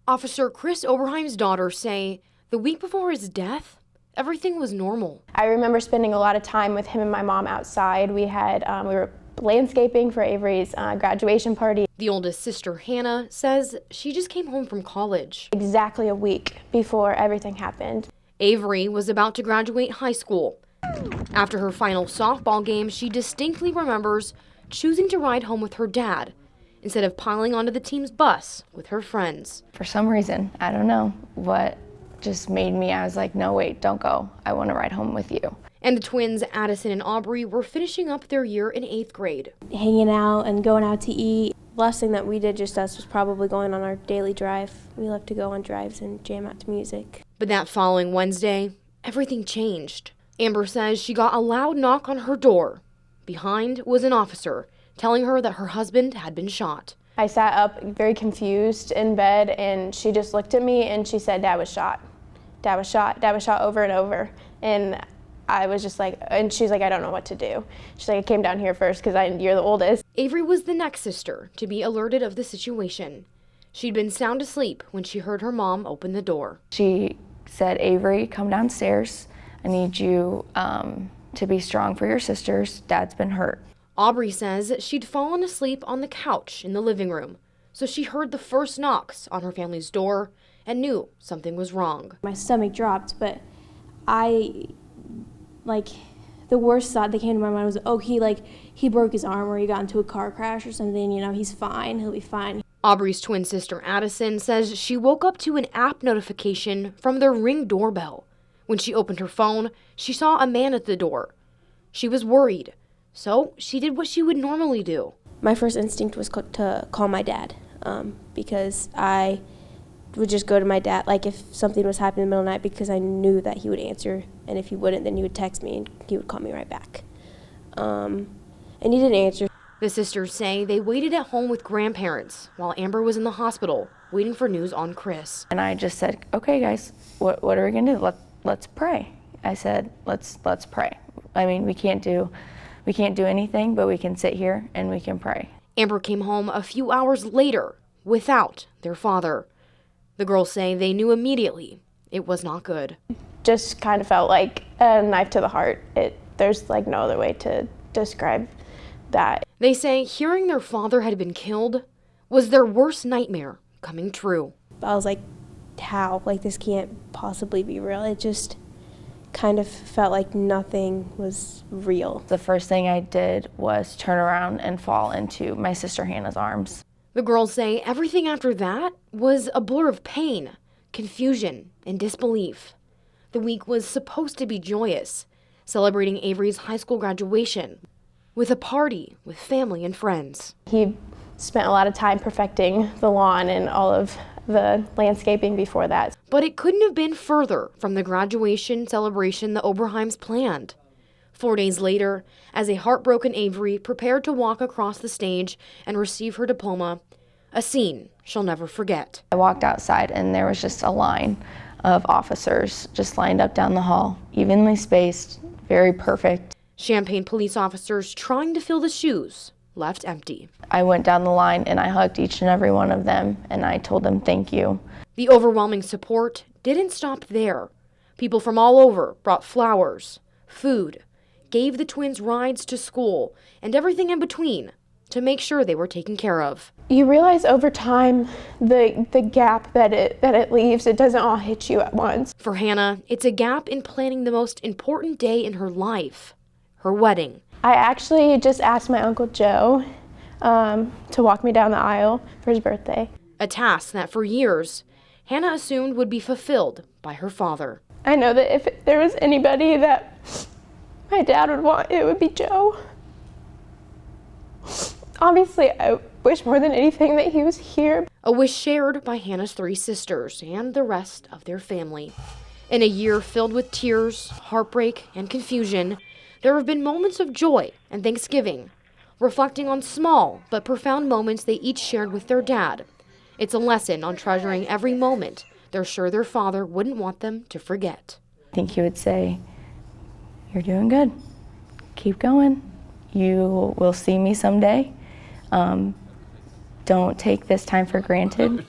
Officer Chris Oberheim's daughters say the week before his death, everything was normal. I remember spending a lot of time with him and my mom outside. We were landscaping for Avery's graduation party. The oldest sister, Hannah, says she just came home from college. Exactly a week before everything happened. Avery was about to graduate high school. After her final softball game, she distinctly remembers choosing to ride home with her dad instead of piling onto the team's bus with her friends. For some reason, I don't know what just made me, I was like, no, wait, don't go. I want to ride home with you. And the twins, Addison and Aubrey, were finishing up their year in 8th grade. Hanging out and going out to eat. Last thing that we did, just us, was probably going on our daily drive. We love to go on drives and jam out to music. But that following Wednesday, everything changed. Amber says she got a loud knock on her door. Behind was an officer telling her that her husband had been shot. I sat up very confused in bed, and she just looked at me and she said, "Dad was shot. Dad was shot. Dad was shot," over and over. And I was just like, and she's like, "I don't know what to do." She's like, "I came down here first because you're the oldest." Avery was the next sister to be alerted of the situation. She'd been sound asleep when she heard her mom open the door. She said, "Avery, come downstairs. I need you to be strong for your sisters. Dad's been hurt." Aubrey says she'd fallen asleep on the couch in the living room, so she heard the first knocks on her family's door and knew something was wrong. My stomach dropped, but the worst thought that came to my mind was, oh, he broke his arm or he got into a car crash or something, he's fine, he'll be fine. Aubrey's twin sister Addison says she woke up to an app notification from their Ring doorbell. When she opened her phone, she saw a man at the door. She was worried, so she did what she would normally do. My first instinct was to call my dad, because I would just go to my dad, if something was happening in the middle of the night, because I knew that he would answer, and if he wouldn't, then he would text me and he would call me right back. And he didn't answer. The sisters say they waited at home with grandparents while Amber was in the hospital, waiting for news on Chris. And I just said, "Okay, guys, what are we gonna do? Let's pray." I said, let's pray. I mean, we can't do anything, but we can sit here and we can pray. Amber came home a few hours later without their father. The girls say they knew immediately it was not good. Just kind of felt like a knife to the heart. There's no other way to describe that. They say hearing their father had been killed was their worst nightmare coming true. I was like, how? This can't possibly be real. It just kind of felt like nothing was real. The first thing I did was turn around and fall into my sister Hannah's arms. The girls say everything after that was a blur of pain, confusion, and disbelief. The week was supposed to be joyous, celebrating Avery's high school graduation with a party with family and friends. He spent a lot of time perfecting the lawn and all of the landscaping before that. But it couldn't have been further from the graduation celebration the Oberheims planned. 4 days later, as a heartbroken Avery prepared to walk across the stage and receive her diploma, a scene she'll never forget. I walked outside and there was just a line of officers just lined up down the hall, evenly spaced, very perfect. Champaign police officers trying to fill the shoes left empty. I went down the line and I hugged each and every one of them and I told them thank you. The overwhelming support didn't stop there. People from all over brought flowers, food, gave the twins rides to school, and everything in between to make sure they were taken care of. You realize over time the gap that it leaves, it doesn't all hit you at once. For Hannah, it's a gap in planning the most important day in her life, her wedding. I actually just asked my Uncle Joe to walk me down the aisle for his birthday. A task that for years, Hannah assumed would be fulfilled by her father. I know that if there was anybody that my dad would want, it would be Joe. Obviously, I wish more than anything that he was here. A wish shared by Hannah's 3 sisters and the rest of their family. In a year filled with tears, heartbreak, and confusion, there have been moments of joy and thanksgiving, reflecting on small but profound moments they each shared with their dad. It's a lesson on treasuring every moment they're sure their father wouldn't want them to forget. I think he would say, "You're doing good. Keep going. You will see me someday. Don't take this time for granted."